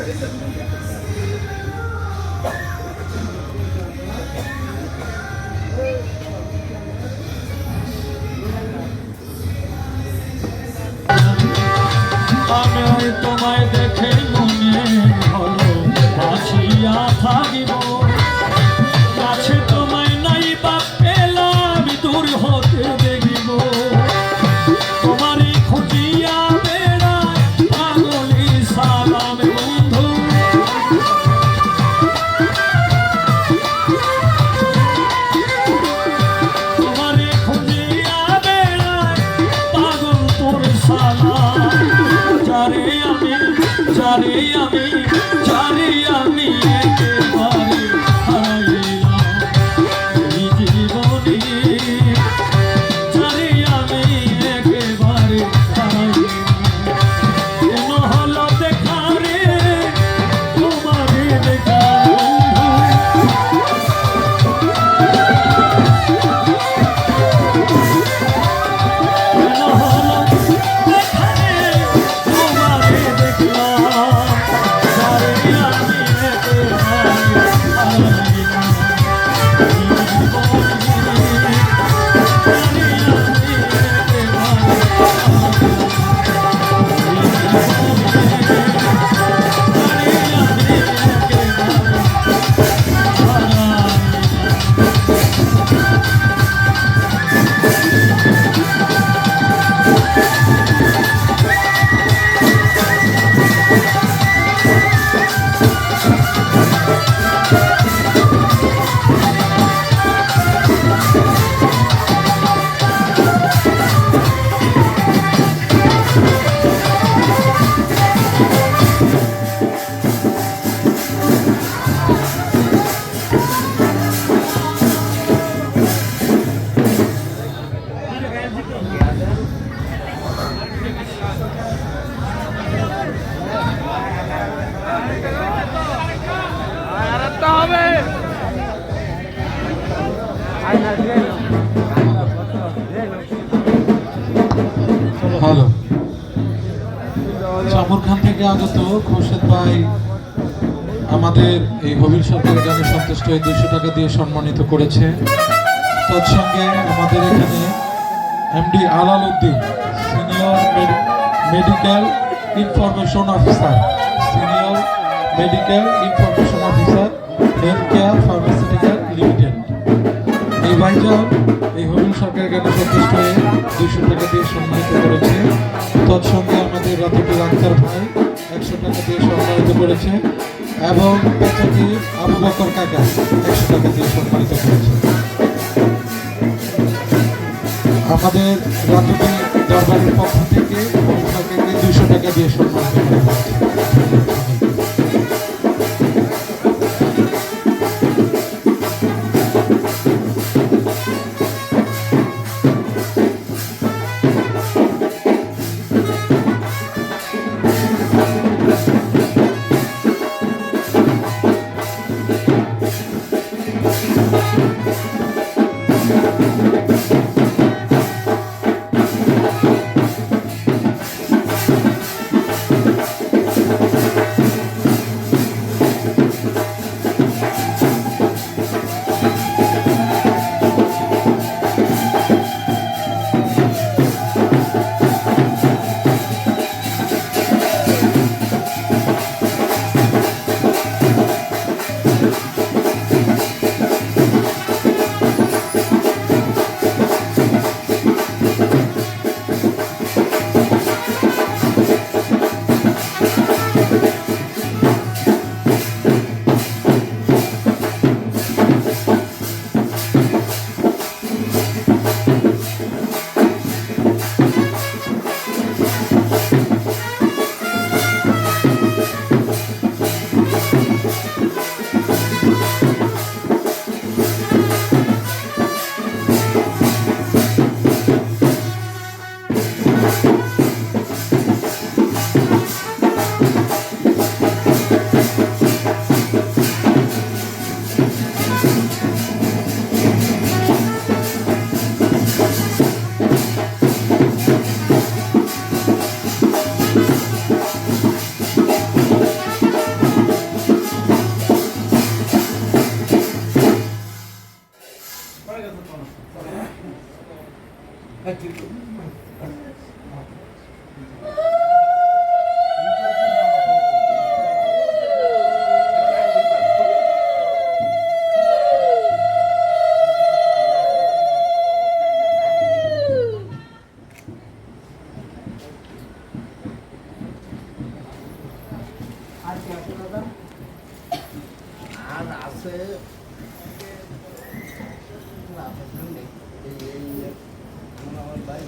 আমি তোমায় দেখে মনে হলো বাঁচিয়া থাকিব, কাছে তোমায় নাই বা পেলাম দূর হতে দেখিব, তোমারই খুঁজিয়া বেড়ায় পাগলি সালাম বন্ধু। তোমারই খুঁজিয়া বেড়ায় পাগল তোর সালাম, যারে আমি একেবারে হারাইলাম এই জীবনে, যারে আমি একেবারে হারাইলাম। কেন হলো দেখা রে তোমারে দেখা হ্যালো, চামুরখান থেকে আগত খোরশেদ ভাই আমাদের এই হবিল সরকারের গানে সন্তুষ্ট হয়ে 200 টাকা দিয়ে সম্মানিত করেছে। তৎসঙ্গে আমাদের এখানে MD Alal Uddin senior medical information officer health care pharmaceutical limited, এই ভাইজান এই হবিল সরকারের গানে সন্তুষ্ট হয়ে 200 টাকা দিয়ে সম্মানিত করেছে। তৎসঙ্গে আমাদের রাতুল আক্তার ভাই 100 টাকা দিয়ে সম্মানিত করেছে এবং পেঁচাকি আবু বকর কাকা 100 টাকা দিয়ে সম্মানিত করেছে। আমাদের রাতুল দরবারের পক্ষ থেকে 200 টাকা দিয়ে সম্মানিত করা হয়েছে। আর আছে আমার ভাই